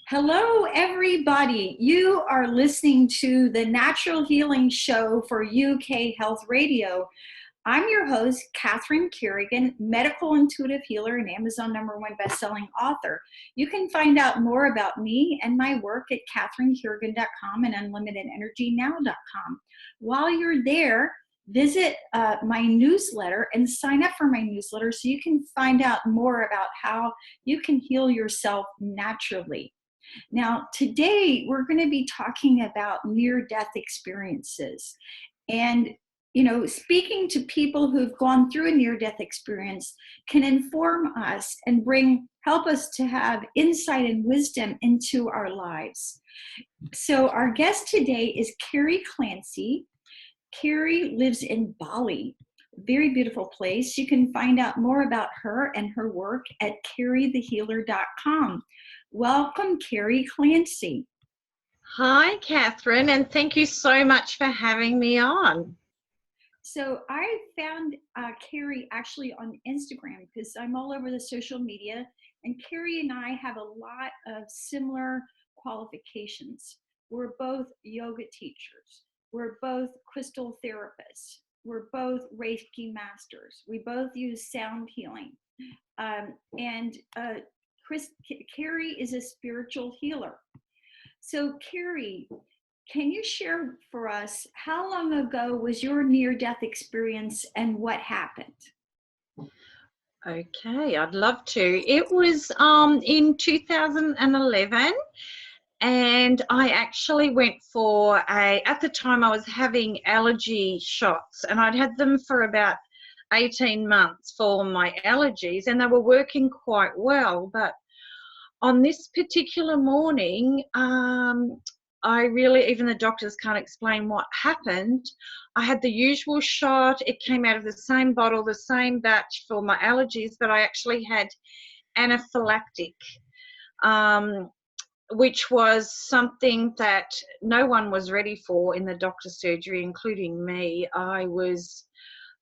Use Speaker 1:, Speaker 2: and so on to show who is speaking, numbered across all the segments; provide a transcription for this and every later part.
Speaker 1: Hello, everybody. You are listening to the Natural Healing Show for UK Health Radio. I'm your host, Catherine Carrigan, medical intuitive healer and Amazon #1 bestselling author. You can find out more about me and my work at catherinecarrigan.com and unlimitedenergynow.com. While you're there, visit my newsletter and sign up for my newsletter so you can find out more about how you can heal yourself naturally. Now, today we're going to be talking about near-death experiences. And, speaking to people who've gone through a near-death experience can inform us and help us to have insight and wisdom into our lives. So our guest today is Kerry Clancey. Kerry lives in Bali, a very beautiful place. You can find out more about her and her work at kerrythehealer.com. Welcome, Kerry Clancey.
Speaker 2: Hi, Catherine, and thank you so much for having me on.
Speaker 1: So I found Kerry actually on Instagram because I'm all over the social media, and Kerry and I have a lot of similar qualifications. We're both yoga teachers. We're both crystal therapists. We're both Reiki masters. We both use sound healing. Kerry is a spiritual healer. So Kerry, can you share for us how long ago was your near-death experience and what happened?
Speaker 2: Okay, I'd love to. It was in 2011, and I actually went for at the time I was having allergy shots, and I'd had them for about 18 months for my allergies, and they were working quite well. But on this particular morning, even the doctors can't explain what happened. I had the usual shot. It came out of the same bottle, the same batch for my allergies, but I actually had anaphylactic, which was something that no one was ready for in the doctor's surgery, including me.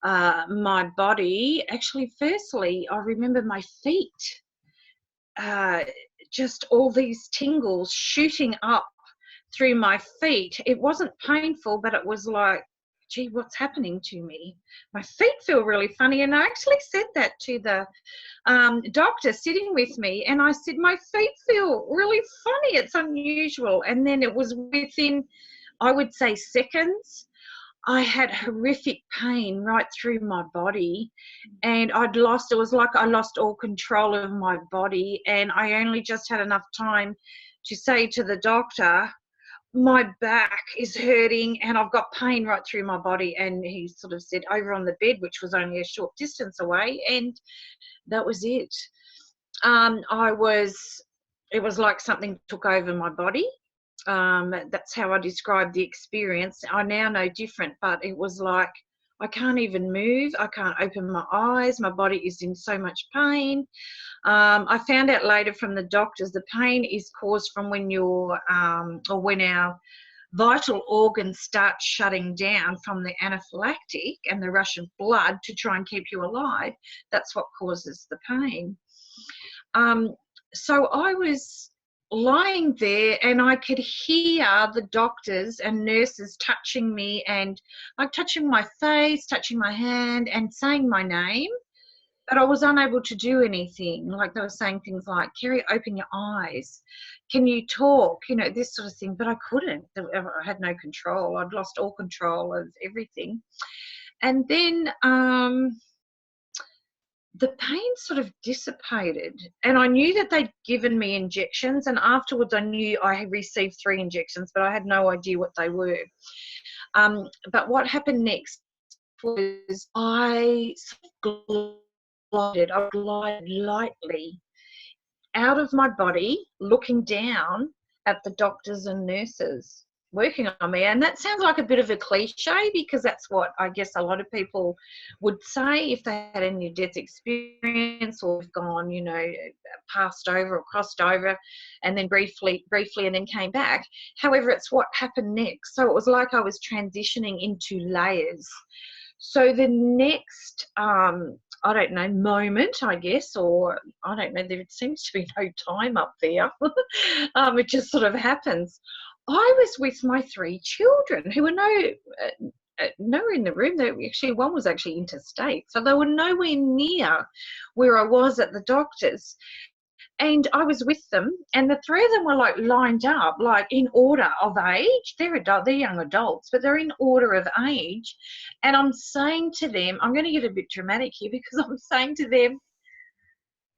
Speaker 2: My body, actually, firstly, I remember my feet, just all these tingles shooting up through my feet. It wasn't painful, but it was like, gee, what's happening to me? My feet feel really funny. And I actually said that to the doctor sitting with me, and I said, my feet feel really funny. It's unusual. And then it was within, I would say, seconds, I had horrific pain right through my body, and it was like I lost all control of my body, and I only just had enough time to say to the doctor, my back is hurting and I've got pain right through my body. And he sort of said, over on the bed, which was only a short distance away, and that was it. It was like something took over my body. That's how I described the experience. I now know different, but it was like I can't even move. I can't open my eyes. My body is in so much pain. I found out later from the doctors the pain is caused from when when our vital organs start shutting down from the anaphylactic and the rush of blood to try and keep you alive. That's what causes the pain. So I was lying there, and I could hear the doctors and nurses touching me, and like touching my face, touching my hand, and saying my name, but I was unable to do anything. Like they were saying things like, Kerry, open your eyes, can you talk, this sort of thing, but I couldn't. I had no control. I'd lost all control of everything. And then the pain sort of dissipated, and I knew that they'd given me injections, and afterwards I knew I had received 3 injections, but I had no idea what they were. But what happened next was I glided lightly out of my body, looking down at the doctors and nurses working on me. And that sounds like a bit of a cliche, because that's what I guess a lot of people would say if they had a near-death experience or have gone, passed over or crossed over and then briefly and then came back. However, it's what happened next. So it was like I was transitioning into layers. So the next I don't know, moment, I guess, or I don't know, there seems to be no time up there. It just sort of happens. I was with my 3 children who were nowhere in the room. One was actually interstate, so they were nowhere near where I was at the doctor's. And I was with them, and the 3 of them were like lined up, like in order of age. They're young adults, but they're in order of age. And I'm saying to them, I'm going to get a bit dramatic here, because I'm saying to them,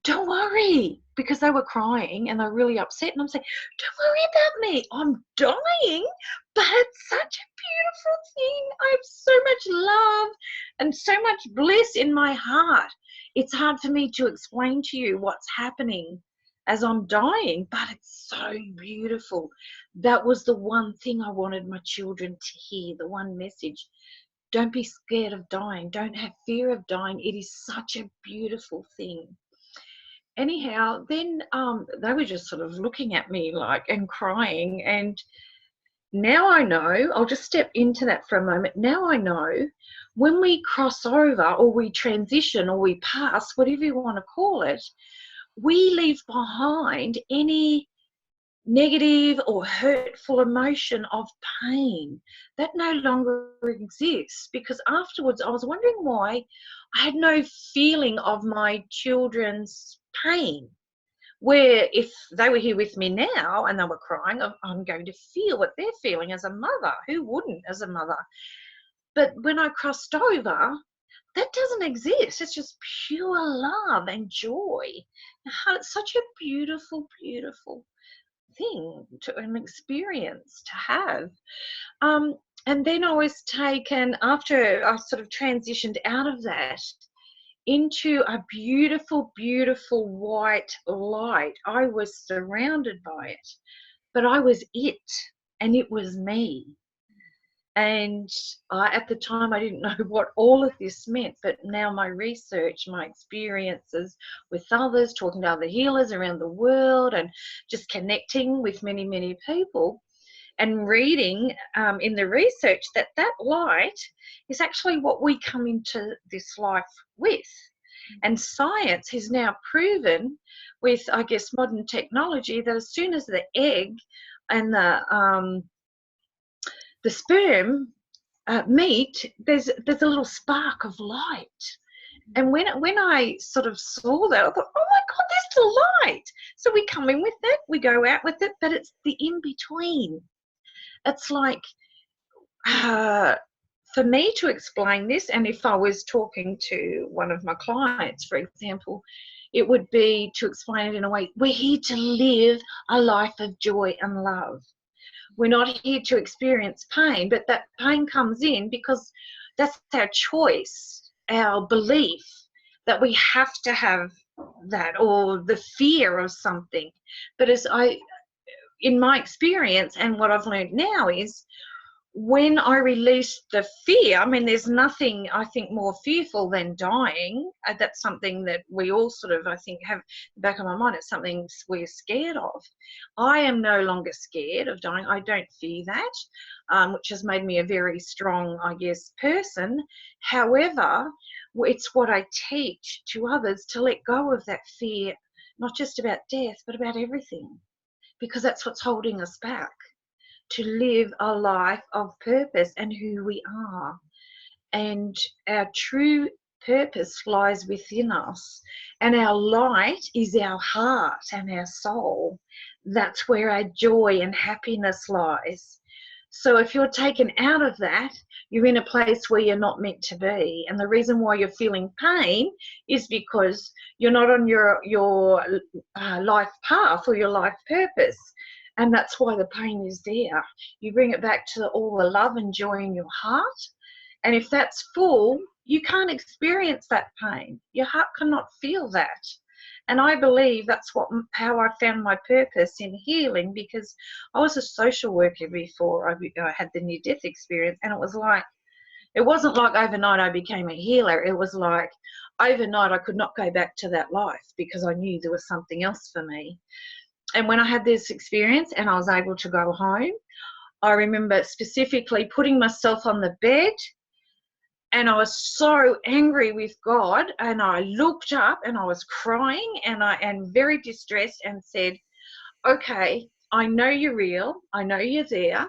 Speaker 2: don't worry, because they were crying and they're really upset. And I'm saying, don't worry about me. I'm dying, but it's such a beautiful thing. I have so much love and so much bliss in my heart. It's hard for me to explain to you what's happening as I'm dying, but it's so beautiful. That was the one thing I wanted my children to hear, the one message. Don't be scared of dying. Don't have fear of dying. It is such a beautiful thing. Anyhow, then they were just sort of looking at me like and crying. And now I know, I'll just step into that for a moment. Now I know when we cross over or we transition or we pass, whatever you want to call it, we leave behind any negative or hurtful emotion of pain. That no longer exists, because afterwards I was wondering why I had no feeling of my children's pain, where if they were here with me now and they were crying, I'm going to feel what they're feeling as a mother. Who wouldn't as a mother? But when I crossed over, that doesn't exist. It's just pure love and joy. It's such a beautiful, beautiful thing, an experience to have. And then I was taken, after I sort of transitioned out of that, into a beautiful, beautiful white light. I was surrounded by it, but I was it, and it was me. And at the time, I didn't know what all of this meant, but now my research, my experiences with others, talking to other healers around the world, and just connecting with many, many people, and reading in the research that light is actually what we come into this life with. And science has now proven with, I guess, modern technology, that as soon as the egg and the sperm meet, there's a little spark of light. And when I sort of saw that, I thought, oh my God, there's the light. So we come in with it, we go out with it, but it's the in-between. It's like, for me to explain this, and if I was talking to one of my clients, for example, it would be to explain it in a way, we're here to live a life of joy and love. We're not here to experience pain, but that pain comes in because that's our choice, our belief that we have to have that, or the fear of something. But in my experience and what I've learned now is, when I release the fear, I mean, there's nothing, I think, more fearful than dying. That's something that we all sort of, I think, have in the back of my mind. It's something we're scared of. I am no longer scared of dying. I don't fear that, which has made me a very strong, I guess, person. However, it's what I teach to others, to let go of that fear, not just about death, but about everything, because that's what's holding us back. To live a life of purpose and who we are. And our true purpose lies within us. And our light is our heart and our soul. That's where our joy and happiness lies. So if you're taken out of that, you're in a place where you're not meant to be. And the reason why you're feeling pain is because you're not on your life path or your life purpose. And that's why the pain is there. You bring it back to all the love and joy in your heart. And if that's full, you can't experience that pain. Your heart cannot feel that. And I believe that's how I found my purpose in healing, because I was a social worker before I had the near-death experience. And it wasn't like overnight I became a healer. It was like overnight I could not go back to that life, because I knew there was something else for me. And when I had this experience and I was able to go home, I remember specifically putting myself on the bed And I was so angry with God, and I looked up and I was crying and very distressed and said, okay, I know you're real. I know you're there.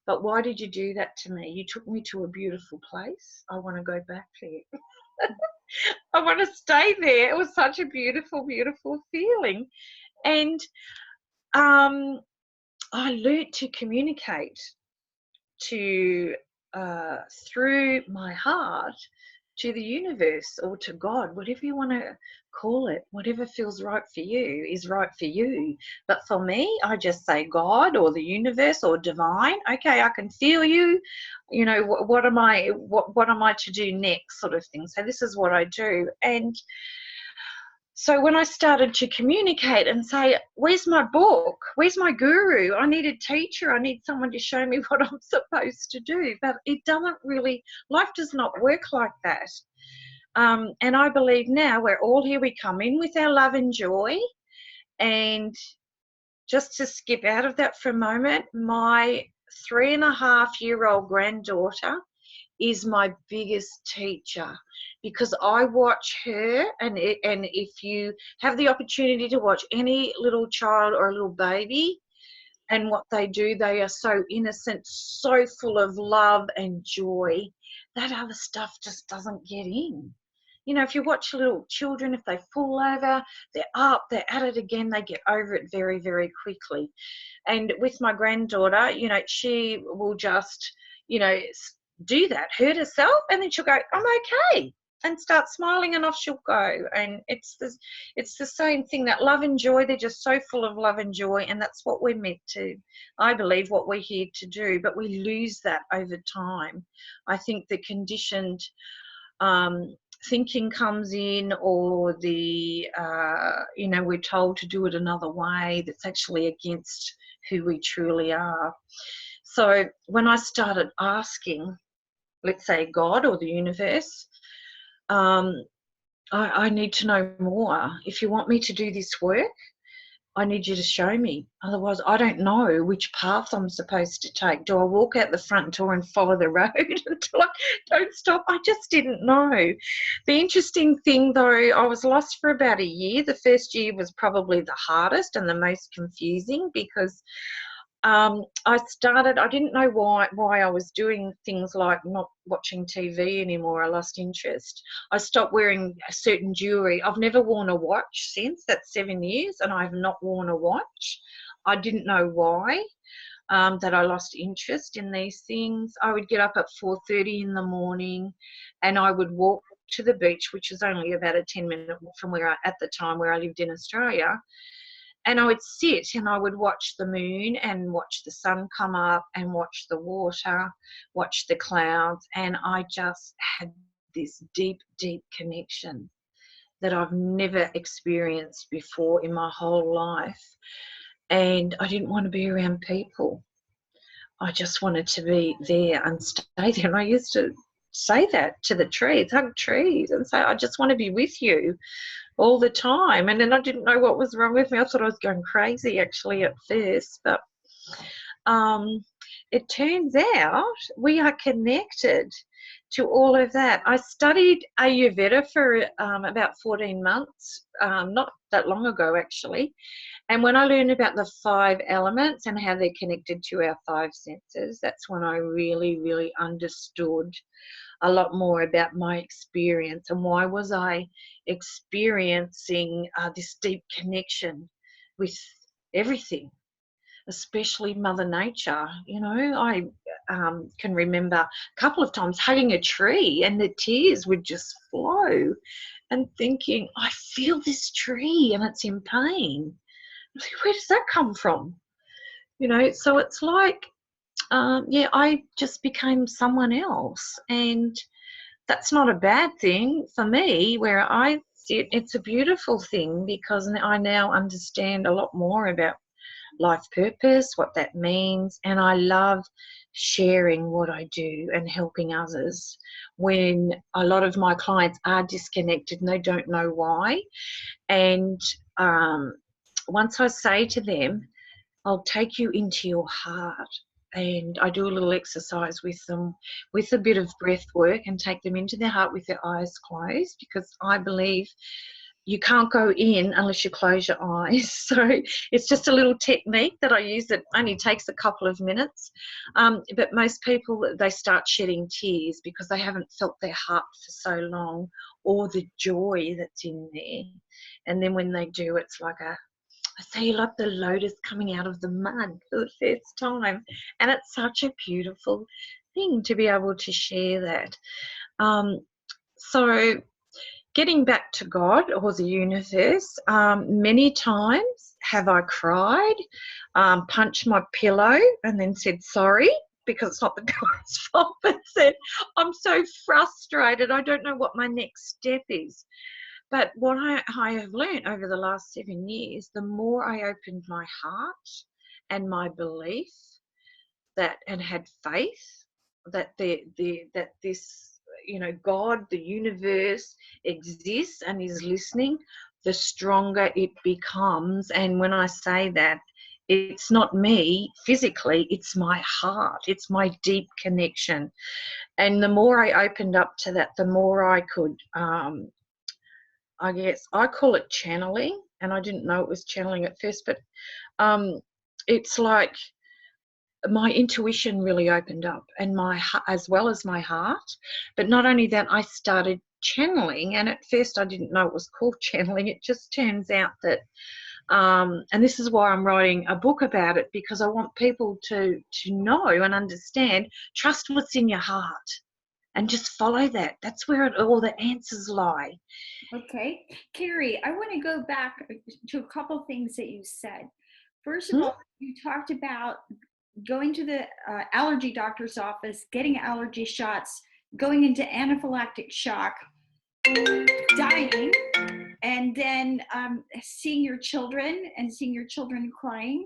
Speaker 2: But why did you do that to me? You took me to a beautiful place. I want to go back there. I want to stay there. It was such a beautiful, beautiful feeling. And I learnt to communicate to through my heart to the universe or to God, whatever you want to call it. Whatever feels right for you is right for you. But for me, I just say God or the universe or divine. Okay, I can feel you. You know, what am I to do next, sort of thing. So this is what I do. And so when I started to communicate and say, where's my book? Where's my guru? I need a teacher. I need someone to show me what I'm supposed to do. But it doesn't really, life does not work like that. And I believe now we're all here. We come in with our love and joy. And just to skip out of that for a moment, my 3.5-year-old granddaughter is my biggest teacher, because I watch her, and if you have the opportunity to watch any little child or a little baby and what they do, they are so innocent, so full of love and joy. That other stuff just doesn't get in. You know, if you watch little children, if they fall over, they're up, they're at it again, they get over it very, very quickly. And with my granddaughter, you know, she will just, you know, do that, hurt herself, and then she'll go, I'm okay, and start smiling, and off she'll go. And it's the same thing, that love and joy. They're just so full of love and joy, and that's what we're meant to, I believe, what we're here to do. But we lose that over time. I think the conditioned thinking comes in, or the you know, we're told to do it another way that's actually against who we truly are. So when I started asking, let's say God or the universe, I need to know more. If you want me to do this work, I need you to show me. Otherwise, I don't know which path I'm supposed to take. Do I walk out the front door and follow the road until I don't stop? I just didn't know. The interesting thing, though, I was lost for about a year. The first year was probably the hardest and the most confusing, because I didn't know why I was doing things like not watching TV anymore. I lost interest. I stopped wearing a certain jewellery. I've never worn a watch since. That's 7 years, and I have not worn a watch. I didn't know why, that I lost interest in these things. I would get up at 4:30 in the morning, and I would walk to the beach, which is only about a 10-minute walk from at the time where I lived in Australia. And I would sit and I would watch the moon and watch the sun come up and watch the water, watch the clouds. And I just had this deep, deep connection that I've never experienced before in my whole life. And I didn't want to be around people. I just wanted to be there and stay there. And I used to say that to the trees, hug trees, and say, I just want to be with you all the time. And then I didn't know what was wrong with me. I thought I was going crazy actually at first, but it turns out we are connected to all of that. I studied Ayurveda for about 14 months, not that long ago actually. And when I learned about the 5 elements and how they're connected to our 5 senses, that's when I really, really understood a lot more about my experience and why was I experiencing this deep connection with everything, especially Mother Nature. You know, I can remember a couple of times hugging a tree and the tears would just flow, and thinking, I feel this tree and it's in pain. Where does that come from? You know, so it's like, yeah, I just became someone else. And that's not a bad thing for me. Where I sit, it's a beautiful thing, because I now understand a lot more about life purpose, what that means, and I love sharing what I do and helping others when a lot of my clients are disconnected and they don't know why. And once I say to them, I'll take you into your heart and I do a little exercise with them with a bit of breath work and take them into their heart with their eyes closed, because I believe you can't go in unless you close your eyes. So it's just a little technique that I use that only takes a couple of minutes. But most people, they start shedding tears because they haven't felt their heart for so long, or the joy that's in there. And then when they do, it's like I say, like the lotus coming out of the mud for the first time. And it's such a beautiful thing to be able to share that. So getting back to God or the universe, many times have I cried, punched my pillow and then said sorry, because it's not the guy's fault, but said, I'm so frustrated, I don't know what my next step is. But what I have learned over the last 7 years, the more I opened my heart and my belief that, and had faith that that this, God, the universe exists and is listening, the stronger it becomes. And when I say that, it's not me physically, it's my heart, it's my deep connection. And the more I opened up to that, the more I could, I guess I call it channeling, and I didn't know it was channeling at first, but it's like my intuition really opened up, and as well as my heart. But not only that, I started channeling, and at first I didn't know it was called channeling. It just turns out that, and this is why I'm writing a book about it, because I want people to know and understand, trust what's in your heart and just follow that. That's where all the answers lie.
Speaker 1: Okay. Kerry, I want to go back to a couple things that you said. First of all, you talked about going to the allergy doctor's office, getting allergy shots, going into anaphylactic shock, dying, and then seeing your children crying.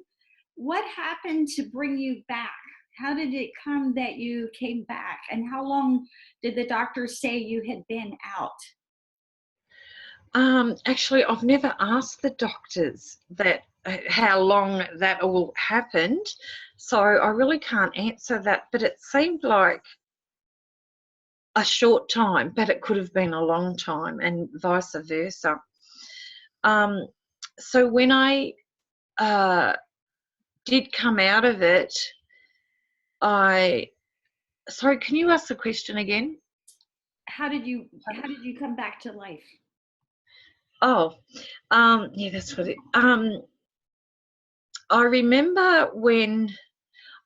Speaker 1: What happened to bring you back? How did it come that you came back? And how long did the doctors say you had been out?
Speaker 2: Actually, I've never asked the doctors that how long that all happened, so I really can't answer that. But it seemed like a short time, but it could have been a long time, and vice versa. So when I did come out of it, sorry, can you ask the question again?
Speaker 1: How did you come back to life?
Speaker 2: Oh, yeah, that's what it. I remember when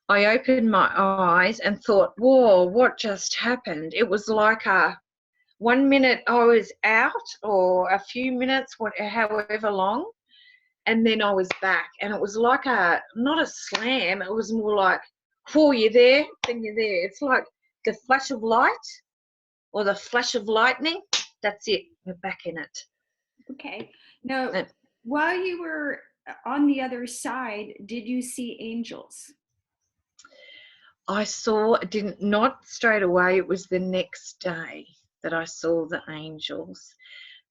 Speaker 2: I opened my eyes and thought, whoa, what just happened? It was like 1 minute I was out, or a few minutes, however long, and then I was back. And it was like not a slam, it was more like, whoa, you're there, then you're there. It's like the flash of light or the flash of lightning. That's it, we're back in it.
Speaker 1: Okay. Now, while you were on the other side, did you see angels?
Speaker 2: I not straight away, it was the next day that I saw the angels.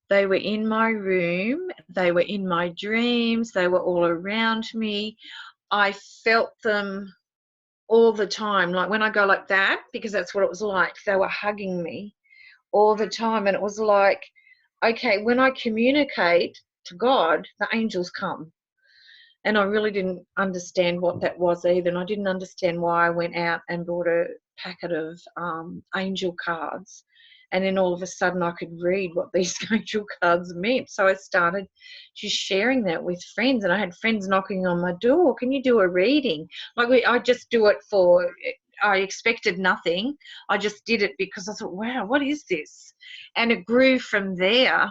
Speaker 2: They were in my room, they were in my dreams, they were all around me. I felt them all the time, like when I go like that, because that's what it was like. They were hugging me all the time, and it was like, okay, when I communicate to God, the angels come. And I really didn't understand what that was either. And I didn't understand why I went out and bought a packet of angel cards. And then all of a sudden I could read what these angel cards meant. So I started just sharing that with friends. And I had friends knocking on my door, can you do a reading? Like I just do it I expected nothing. I just did it because I thought, wow, what is this? And it grew from there.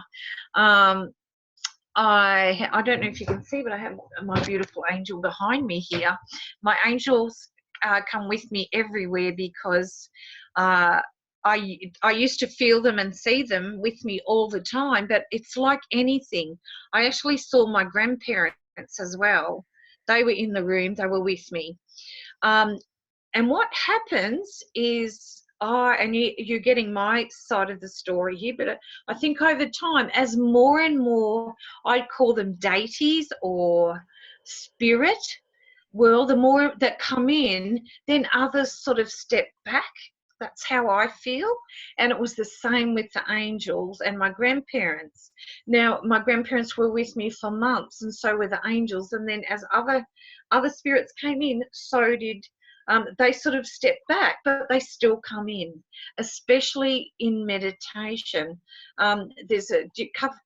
Speaker 2: I don't know if you can see, but I have my beautiful angel behind me here. My angels come with me everywhere, because I used to feel them and see them with me all the time, but it's like anything. I actually saw my grandparents as well. They were in the room, they were with me. And what happens is, and you're getting my side of the story here, but I think over time, as more and more, I'd call them deities or spirit, well, the more that come in, then others sort of step back. That's how I feel. And it was the same with the angels and my grandparents. Now, my grandparents were with me for months, and so were the angels. And then as other spirits came in, so did they sort of step back, but they still come in, especially in meditation. There's a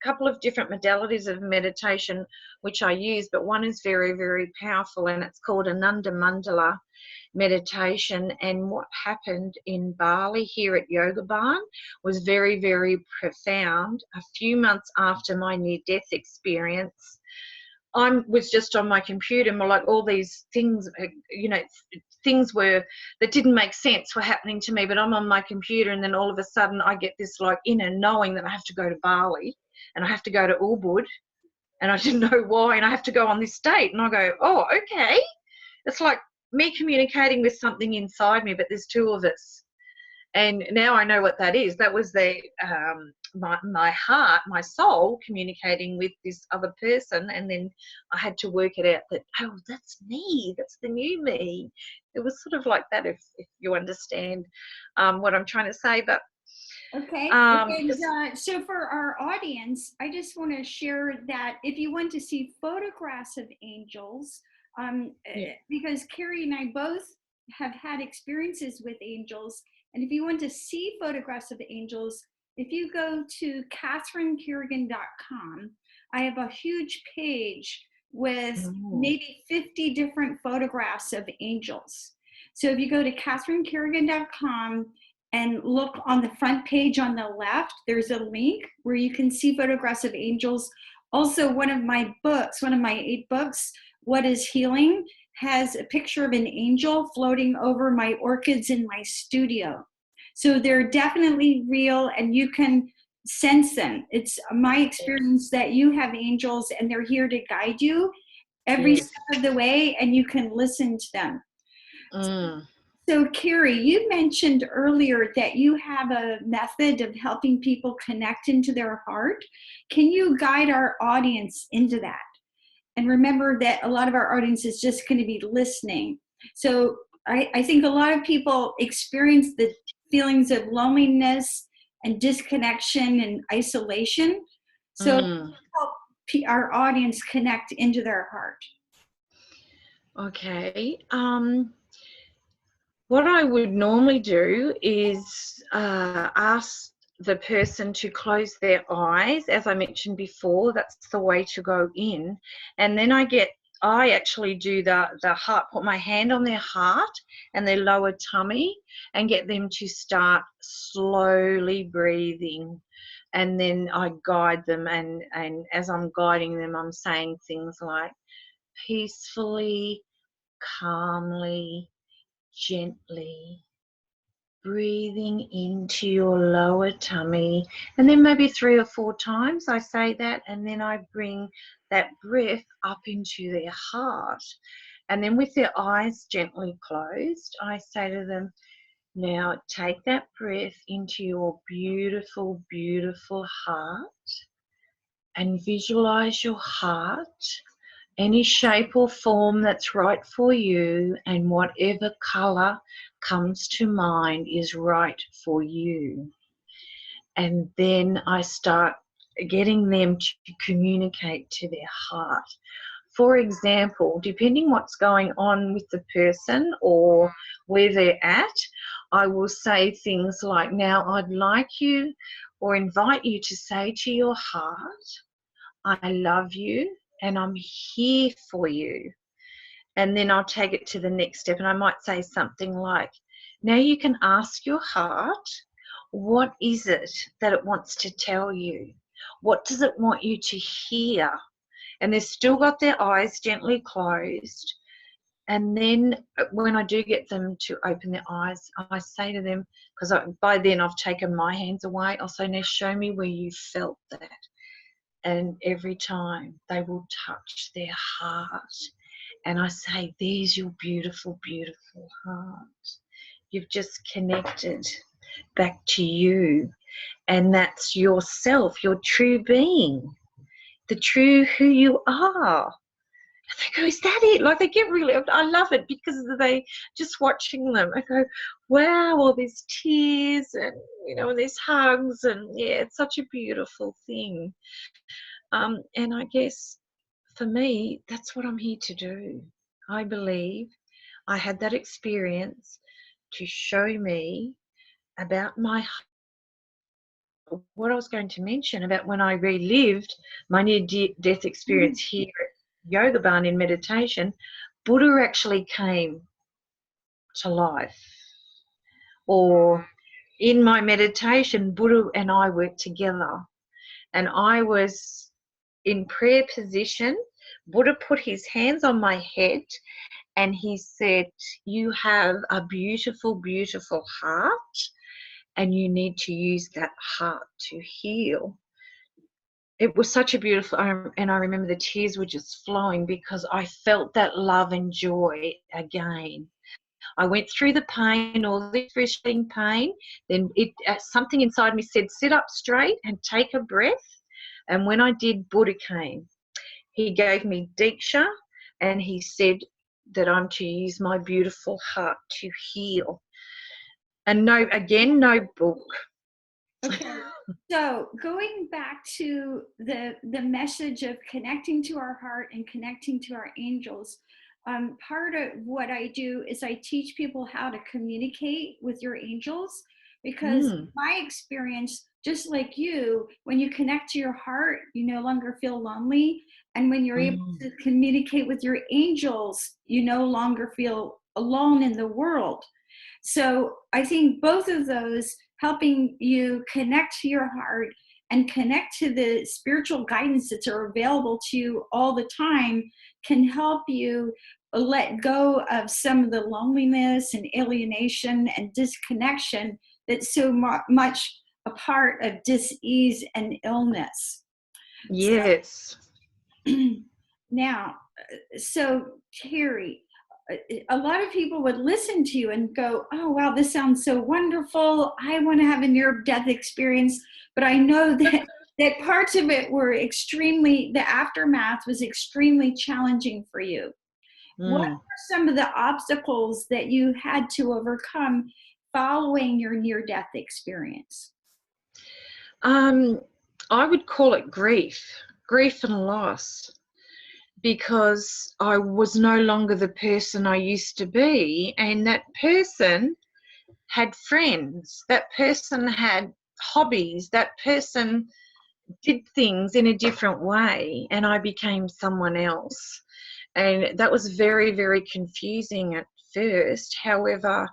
Speaker 2: couple of different modalities of meditation which I use, but one is very, very powerful, and it's called Ananda Mandala meditation. And what happened in Bali here at Yoga Barn was very, very profound. A few months after my near-death experience, I was just on my computer, and like all these things, things that didn't make sense were happening to me, but I'm on my computer, and then all of a sudden I get this like inner knowing that I have to go to Bali and I have to go to Ubud, and I didn't know why, and I have to go on this date, and I go, oh, okay. It's like me communicating with something inside me, but there's two of us. And now I know what that is. That was my heart, my soul communicating with this other person. And then I had to work it out that, oh, that's me. That's the new me. It was sort of like that, if you understand what I'm trying to say. But
Speaker 1: okay. And so for our audience, I just want to share that if you want to see photographs of angels, because Kerry and I both have had experiences with angels. And if you want to see photographs of angels, if you go to catherinecarrigan.com, I have a huge page with maybe 50 different photographs of angels. So if you go to catherinecarrigan.com and look on the front page on the left, there's a link where you can see photographs of angels. Also, one of my 8 books, What is Healing, has a picture of an angel floating over my orchids in my studio. So they're definitely real, and you can sense them. It's my experience that you have angels, and they're here to guide you every step of the way, and you can listen to them. So Kerry, you mentioned earlier that you have a method of helping people connect into their heart. Can you guide our audience into that? And remember that a lot of our audience is just going to be listening. So I think a lot of people experience the feelings of loneliness and disconnection and isolation. So help our audience connect into their heart.
Speaker 2: Okay. What I would normally do is ask the person to close their eyes. As I mentioned before, that's the way to go in. And then I actually do the heart, put my hand on their heart and their lower tummy and get them to start slowly breathing. And then I guide them, and as I'm guiding them, I'm saying things like peacefully, calmly, gently, breathing into your lower tummy. And then maybe 3 or 4 times I say that, and then I bring that breath up into their heart. And then with their eyes gently closed, I say to them, now take that breath into your beautiful, beautiful heart, and visualize your heart, any shape or form that's right for you, and whatever color comes to mind is right for you. And then I start getting them to communicate to their heart. For example, depending what's going on with the person or where they're at, I will say things like, now I'd like you or invite you to say to your heart, I love you and I'm here for you. And then I'll take it to the next step, and I might say something like, now you can ask your heart, what is it that it wants to tell you? What does it want you to hear? And they've still got their eyes gently closed. And then when I do get them to open their eyes, I say to them, because by then I've taken my hands away, I'll say, now show me where you felt that. And every time they will touch their heart. And I say, there's your beautiful, beautiful heart. You've just connected back to you. And that's yourself, your true being, the true who you are. They go, is that it? Like, they get really, I love it because they, just watching them, I go, wow, all these tears and, and these hugs, and yeah, it's such a beautiful thing. And I guess for me, that's what I'm here to do. I believe I had that experience to show me about what I was going to mention about when I relived my near-death experience here at Yoga Barn in meditation. Buddha actually came to life. Or in my meditation, Buddha and I worked together. And I was in prayer position. Buddha put his hands on my head and he said, you have a beautiful, beautiful heart, and you need to use that heart to heal. It was such a beautiful, and I remember the tears were just flowing because I felt that love and joy again. I went through the pain, all the excruciating pain. Then something inside me said, sit up straight and take a breath. And when I did, Buddha came. He gave me Diksha, and he said that I'm to use my beautiful heart to heal. And no book.
Speaker 1: Okay. So going back to the message of connecting to our heart and connecting to our angels, part of what I do is I teach people how to communicate with your angels, because my experience, just like you, when you connect to your heart, you no longer feel lonely. And when you're able to communicate with your angels, you no longer feel alone in the world. So I think both of those, helping you connect to your heart and connect to the spiritual guidance that are available to you all the time, can help you let go of some of the loneliness and alienation and disconnection that's so much a part of dis-ease and illness.
Speaker 2: Yes.
Speaker 1: Now, so Kerry, a lot of people would listen to you and go, oh, wow, this sounds so wonderful. I want to have a near-death experience. But I know that parts of it were the aftermath was extremely challenging for you. What are some of the obstacles that you had to overcome following your near-death experience?
Speaker 2: I would call it grief and loss. Because I was no longer the person I used to be, and that person had friends, that person had hobbies, that person did things in a different way, and I became someone else. And that was very, very confusing at first. However,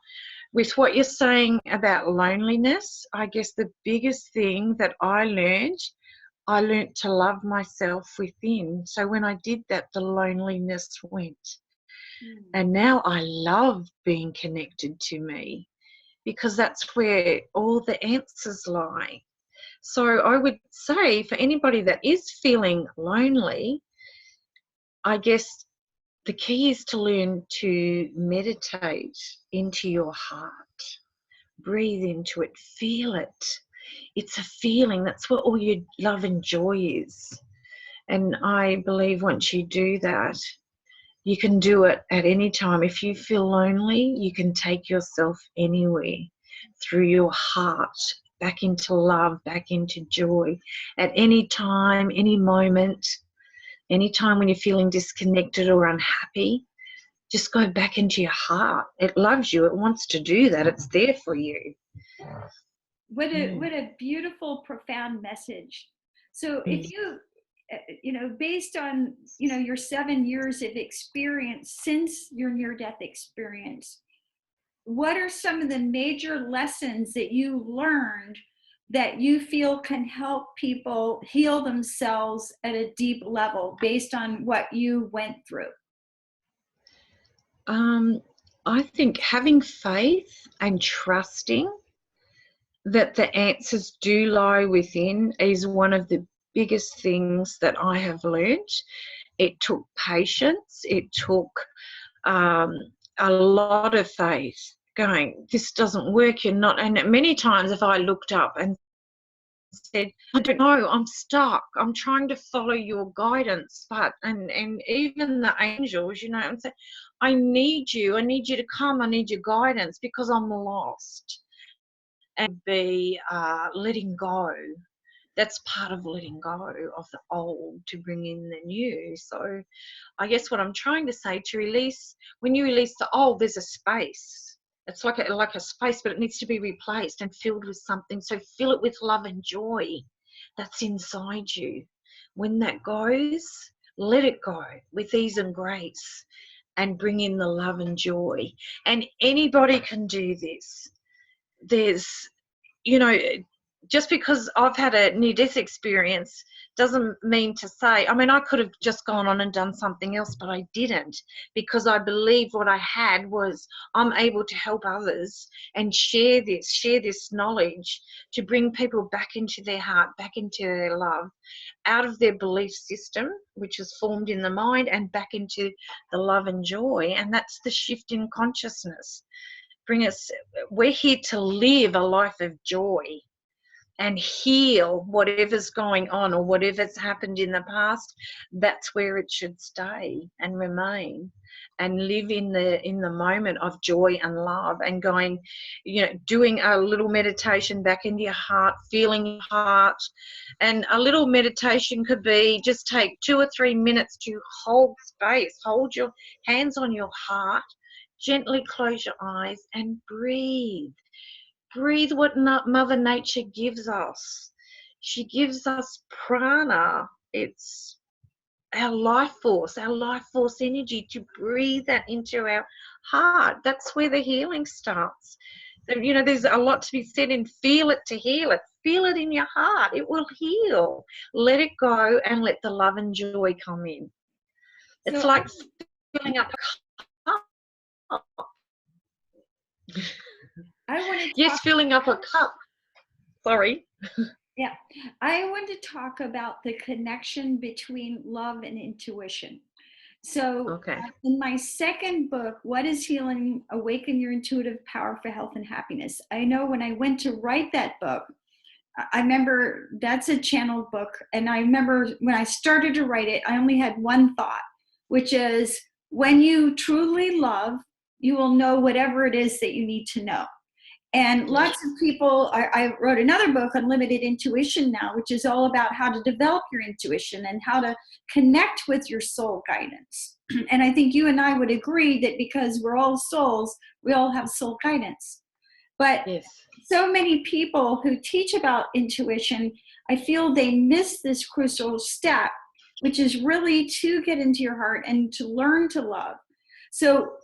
Speaker 2: with what you're saying about loneliness, I guess the biggest thing that I learned to love myself within. So when I did that, the loneliness went. And now I love being connected to me, because that's where all the answers lie. So I would say for anybody that is feeling lonely, I guess the key is to learn to meditate into your heart. Breathe into it, feel it. It's a feeling. That's what all your love and joy is. And I believe once you do that, you can do it at any time. If you feel lonely, you can take yourself anywhere through your heart, back into love, back into joy, at any time, any moment, any time when you're feeling disconnected or unhappy. Just go back into your heart. It loves you. It wants to do that. It's there for you.
Speaker 1: What a beautiful, profound message. So if you, based on, your 7 years of experience since your near-death experience, what are some of the major lessons that you learned that you feel can help people heal themselves at a deep level based on what you went through?
Speaker 2: I think having faith and trusting that the answers do lie within is one of the biggest things that I have learned. It took patience. It took a lot of faith going, this doesn't work, you're not. And many times if I looked up and said, I don't know, I'm stuck. I'm trying to follow your guidance. But, and even the angels, you know, and say, I need you to come, I need your guidance because I'm lost. And be letting go. That's part of letting go of the old to bring in the new. So I guess what I'm trying to say, to release, when you release the old, there's a space. It's like a space, but it needs to be replaced and filled with something. So fill it with love and joy that's inside you. When that goes, let it go with ease and grace and bring in the love and joy. And anybody can do this. There's, you know, just because I've had a near-death experience doesn't mean to say, I mean, I could have just gone on and done something else, but I didn't, because I believed what I had was, I'm able to help others and share this knowledge to bring people back into their heart, back into their love, out of their belief system, which is formed in the mind, and back into the love and joy. And that's the shift in consciousness. We're here to live a life of joy and heal whatever's going on or whatever's happened in the past. That's where it should stay and remain, and live in the moment of joy and love, and going, you know, doing a little meditation back into your heart, feeling your heart. And a little meditation could be just take 2 or 3 minutes to hold space, hold your hands on your heart, gently close your eyes and breathe. Breathe what Mother Nature gives us. She gives us prana. It's our life force energy, to breathe that into our heart. That's where the healing starts. You know, there's a lot to be said in feel it to heal it. Feel it in your heart. It will heal. Let it go and let the love and joy come in. It's like filling up a cup. Yes, filling up a cup. Sorry.
Speaker 1: Yeah, I want to talk about the connection between love and intuition. So in my second book, What is Healing? Awaken Your Intuitive Power for Health and Happiness. I know when I went to write that book, I remember that's a channeled book. And I remember when I started to write it, I only had one thought, which is, when you truly love, you will know whatever it is that you need to know. And lots of people, I wrote another book, Unlimited Intuition now, which is all about how to develop your intuition and how to connect with your soul guidance. And I think you and I would agree that because we're all souls, we all have soul guidance. But so many people who teach about intuition, I feel they miss this crucial step, which is really to get into your heart and to learn to love. So,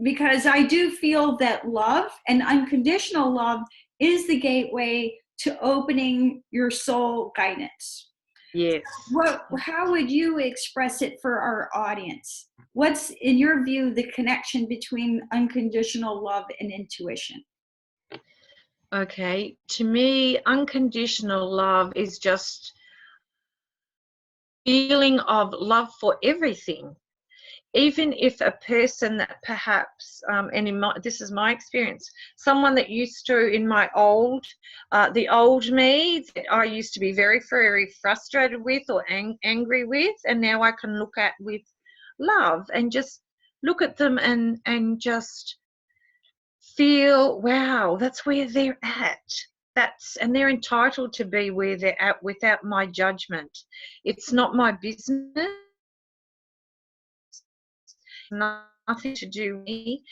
Speaker 1: because I do feel that love and unconditional love is the gateway to opening your soul guidance.
Speaker 2: Yes.
Speaker 1: How would you express it for our audience? What's, in your view, the connection between unconditional love and intuition?
Speaker 2: Okay, to me, unconditional love is just feeling of love for everything. Even if a person that perhaps, this is my experience, someone that used to, in my the old me, that I used to be very, very frustrated with or angry with, and now I can look at with love and just look at them and just feel, wow, that's where they're at. And they're entitled to be where they're at without my judgment. It's not my business. Nothing to do with me.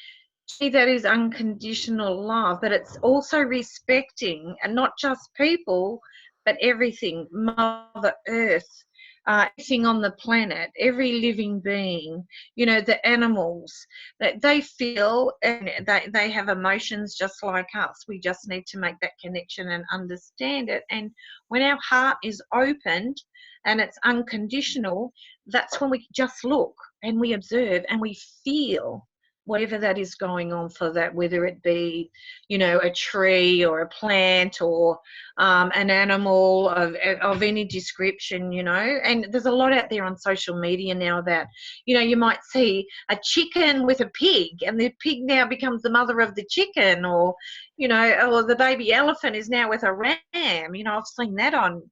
Speaker 2: That is unconditional love, but it's also respecting, and not just people, but everything, Mother Earth, everything on the planet, every living being, you know, the animals, that they feel and they have emotions just like us. We just need to make that connection and understand it. And when our heart is opened and it's unconditional, that's when we just look and we observe and we feel whatever that is going on for that, whether it be, you know, a tree or a plant or an animal of any description, you know. And there's a lot out there on social media now about, you know, you might see a chicken with a pig and the pig now becomes the mother of the chicken, or, you know, or the baby elephant is now with a ram. You know, I've seen that on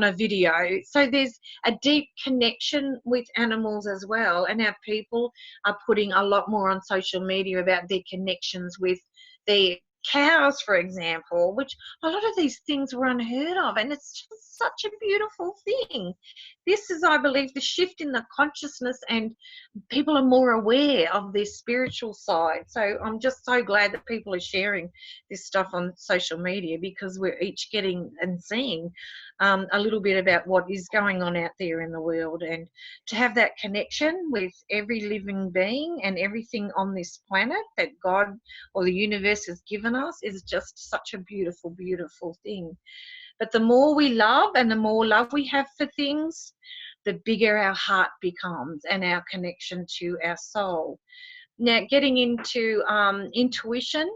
Speaker 2: a video. So there's a deep connection with animals as well, and our people are putting a lot more on social media about their connections with their cows, for example, which a lot of these things were unheard of, and it's just such a beautiful thing. This is, I believe, the shift in the consciousness, and people are more aware of their spiritual side. So I'm just so glad that people are sharing this stuff on social media, because we're each getting and seeing a little bit about what is going on out there in the world. And to have that connection with every living being and everything on this planet that God or the universe has given us is just such a beautiful, beautiful thing. But the more we love and the more love we have for things, the bigger our heart becomes and our connection to our soul. Now, getting into intuition,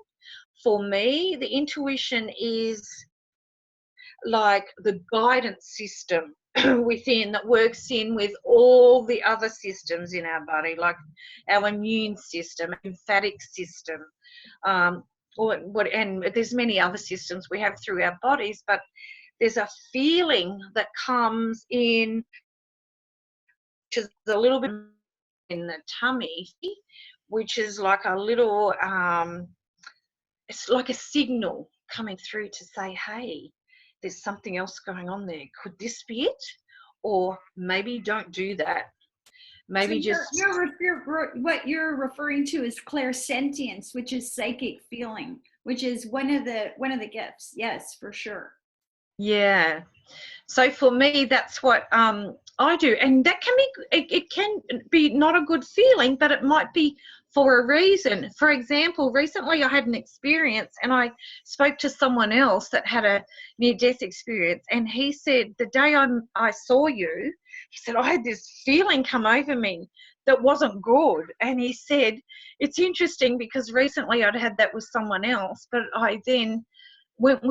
Speaker 2: for me, the intuition is like the guidance system within, that works in with all the other systems in our body, like our immune system, lymphatic system, and there's many other systems we have through our bodies, but there's a feeling that comes in, which is a little bit in the tummy, which is like a little, it's like a signal coming through to say, hey, there's something else going on there. Could this be it? Or maybe don't do that. Maybe
Speaker 1: so
Speaker 2: just...
Speaker 1: what you're referring to is clairsentience, which is psychic feeling, which is one of the gifts. Yes, for sure.
Speaker 2: Yeah. So for me, that's what I do, and that can be, it can be not a good feeling, but it might be for a reason. For example, recently I had an experience, and I spoke to someone else that had a near-death experience, and he said, the day I saw you, he said, I had this feeling come over me that wasn't good. And he said, it's interesting because recently I'd had that with someone else, but I then went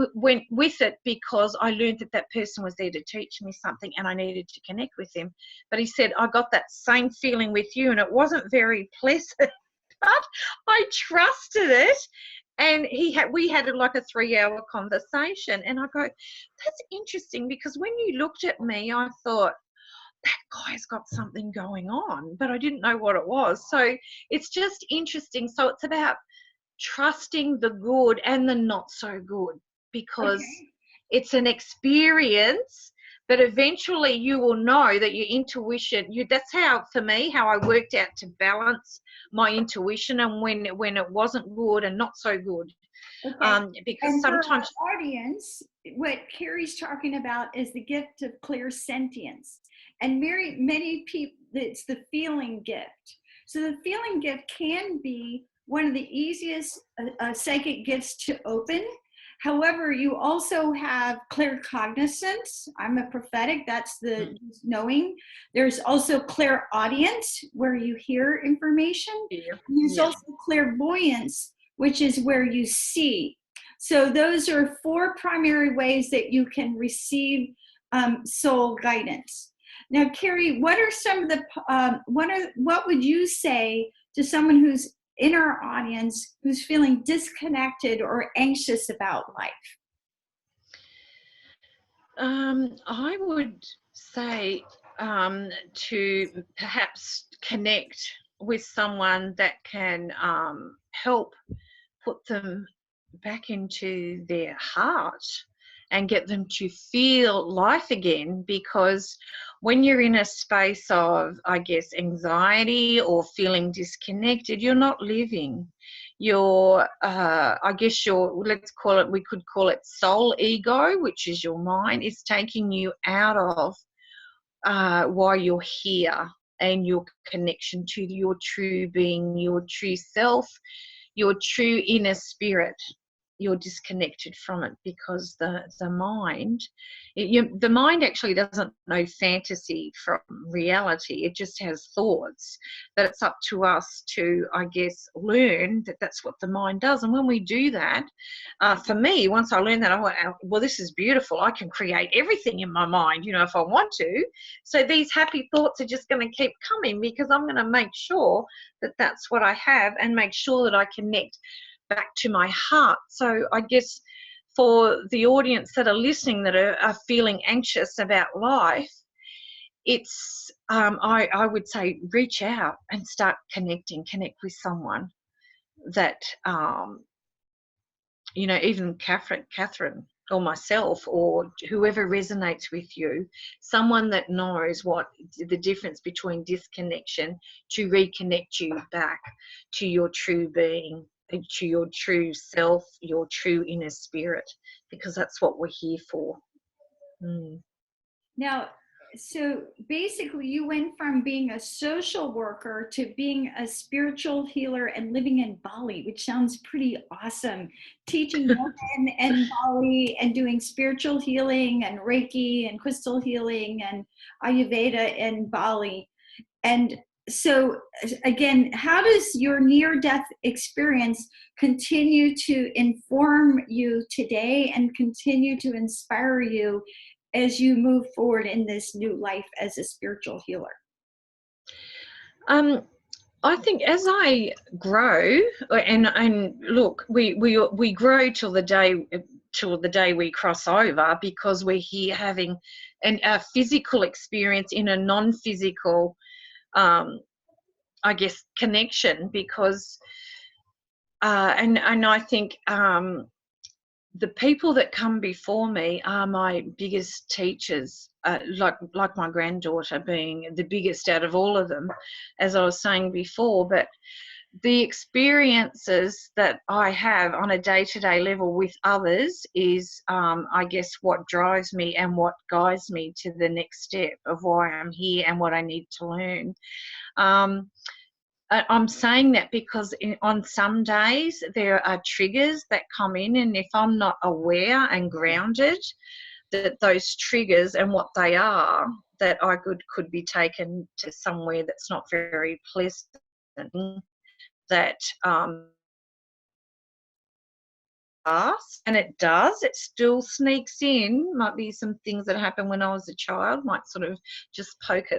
Speaker 2: with it because I learned that that person was there to teach me something and I needed to connect with them. But he said, I got that same feeling with you, and it wasn't very pleasant, but I trusted it. And we had like a 3-hour conversation, and I go, that's interesting, because when you looked at me, I thought, that guy's got something going on, but I didn't know what it was. So it's just interesting. So it's about trusting the good and the not so good, because it's an experience, but eventually you will know that your intuition, that's how, for me, how I worked out to balance my intuition and when it wasn't good and not so good. Because
Speaker 1: and
Speaker 2: sometimes,
Speaker 1: for our audience, what Kerry's talking about is the gift of clairsentience, and many people, it's the feeling gift. So the feeling gift can be one of the easiest psychic gifts to open. However, you also have claircognizance. I'm a prophetic, that's the knowing. There's also clairaudience, where you hear information. There's also clairvoyance, which is where you see. So those are 4 primary ways that you can receive soul guidance. Now, Kerry, what are some of the, what would you say to someone who's in our audience who's feeling disconnected or anxious about life?
Speaker 2: I would say to perhaps connect with someone that can help put them back into their heart and get them to feel life again, because when you're in a space of, I guess, anxiety or feeling disconnected, you're not living. Your, I guess your, let's call it, we could call it soul ego, which is your mind, is taking you out of why you're here, and your connection to your true being, your true self, your true inner spirit. you're disconnected from it, because the mind, the mind actually doesn't know fantasy from reality. It just has thoughts. But it's up to us to, I guess, learn that that's what the mind does. And when we do that, for me, once I learned that, I went, well, this is beautiful. I can create everything in my mind, if I want to. So these happy thoughts are just going to keep coming, because I'm going to make sure that that's what I have, and make sure that I connect back to my heart. So I guess for the audience that are listening that are feeling anxious about life, it's I would say reach out and start connect with someone that even Catherine or myself, or whoever resonates with you, someone that knows what the difference between disconnection to reconnect you back to your true being, to your true self, your true inner spirit, because that's what we're here for.
Speaker 1: Now, so basically you went from being a social worker to being a spiritual healer and living in Bali, which sounds pretty awesome. Teaching women in Bali and doing spiritual healing and Reiki and crystal healing and Ayurveda in Bali. And so again, how does your near-death experience continue to inform you today and continue to inspire you as you move forward in this new life as a spiritual healer?
Speaker 2: I think as I grow, and look, we grow till the day we cross over, because we're here having a physical experience in a non-physical, I guess, connection, because and I think the people that come before me are my biggest teachers, like my granddaughter being the biggest out of all of them, as I was saying before. But the experiences that I have on a day-to-day level with others is, I guess, what drives me and what guides me to the next step of why I'm here and what I need to learn. I'm saying that because on some days there are triggers that come in, and if I'm not aware and grounded that those triggers and what they are, that I could be taken to somewhere that's not very pleasant, that and it does, it still sneaks in. Might be some things that happened when I was a child, might sort of just poke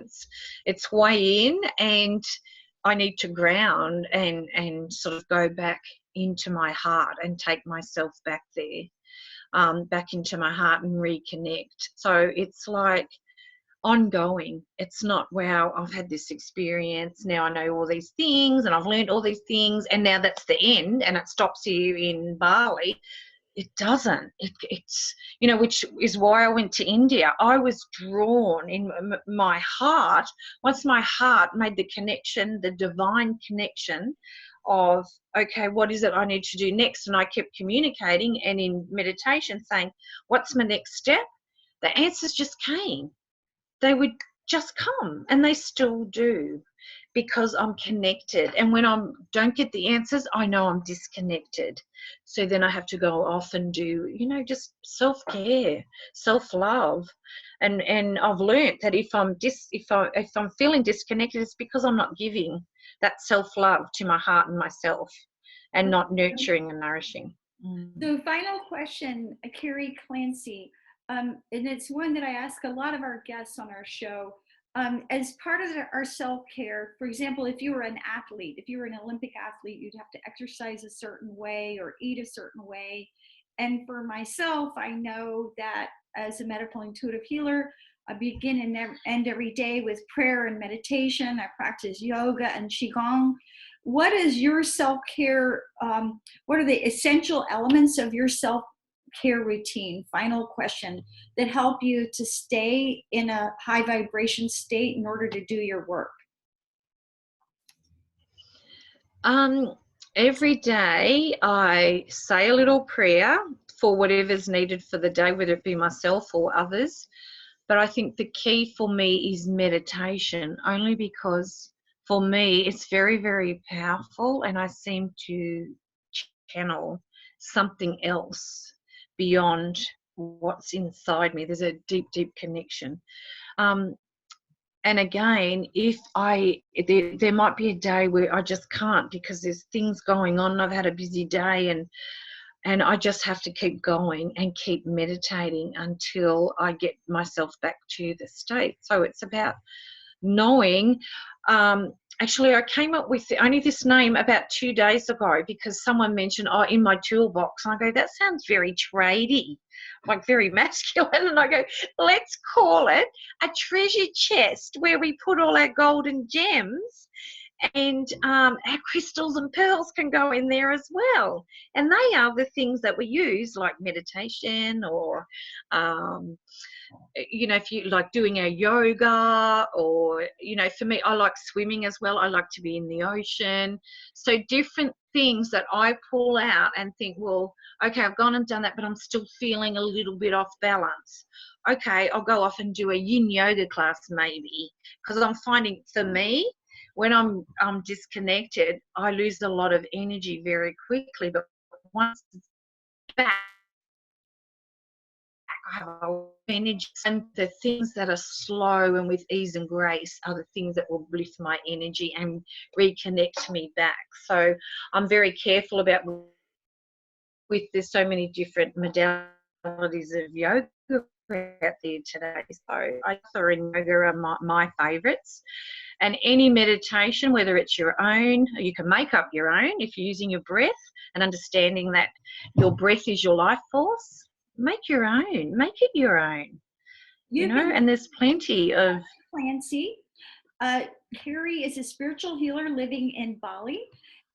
Speaker 2: its way in, and I need to ground and sort of go back into my heart and take myself back there, back into my heart and reconnect. So it's like ongoing. It's not, wow, I've had this experience, now I know all these things and I've learned all these things and now that's the end and it stops here in Bali. It doesn't. It's, which is why I went to India. I was drawn in my heart. Once my heart made the connection, the divine connection of, okay, what is it I need to do next? And I kept communicating and in meditation saying, what's my next step? The answers just came. They would just come, and they still do, because I'm connected. And when I don't get the answers, I know I'm disconnected. So then I have to go off and do, just self-care, self-love. And I've learned that if I'm feeling disconnected, it's because I'm not giving that self-love to my heart and myself, and not nurturing and nourishing.
Speaker 1: So final question, Kerry Clancey, and it's one that I ask a lot of our guests on our show. As part of our self-care, for example, if you were an athlete, if you were an Olympic athlete, you'd have to exercise a certain way or eat a certain way. And for myself, I know that as a medical intuitive healer, I begin and end every day with prayer and meditation. I practice yoga and qigong. What is your self-care? What are the essential elements of your self-care routine? Final question, that help you to stay in a high vibration state in order to do your work?
Speaker 2: Every day I say a little prayer for whatever's needed for the day, whether it be myself or others. But I think the key for me is meditation, only because for me it's very, very powerful, and I seem to channel something else beyond what's inside me. There's a deep, deep connection. And again, if there might be a day where I just can't because there's things going on. I've had a busy day, and I just have to keep going and keep meditating until I get myself back to the state. So it's about knowing. Actually, I came up with only this name about 2 days ago because someone mentioned, oh, in my toolbox. And I go, that sounds very tradey, like very masculine. And I go, let's call it a treasure chest where we put all our golden gems, and our crystals and pearls can go in there as well. And they are the things that we use, like meditation, or if you like doing a yoga, or for me, I like swimming as well. I like to be in the ocean. So different things that I pull out and think, well, okay, I've gone and done that, but I'm still feeling a little bit off balance. Okay, I'll go off and do a yin yoga class maybe, because I'm finding, for me, when I'm disconnected, I lose a lot of energy very quickly. But once it's back, I have a lot of energy. And the things that are slow and with ease and grace are the things that will lift my energy and reconnect me back. So I'm very careful about, with there's so many different modalities of yoga out there today. So Hatha and yoga are my favourites. And any meditation, whether it's your own, you can make up your own if you're using your breath and understanding that your breath is your life force. Make your own. Make it your own. And there's plenty of...
Speaker 1: Clancey. Kerry is a spiritual healer living in Bali.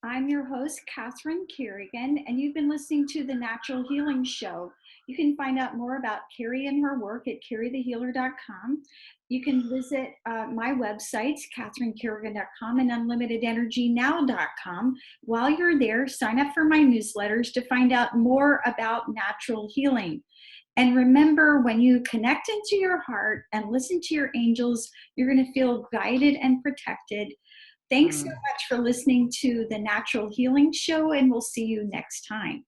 Speaker 1: I'm your host, Catherine Carrigan, and you've been listening to The Natural Healing Show. You can find out more about Kerry and her work at kerrythehealer.com. You can visit my websites, catherinecarrigan.com and unlimitedenergynow.com. While you're there, sign up for my newsletters to find out more about natural healing. And remember, when you connect into your heart and listen to your angels, you're going to feel guided and protected. Thanks so much for listening to The Natural Healing Show, and we'll see you next time.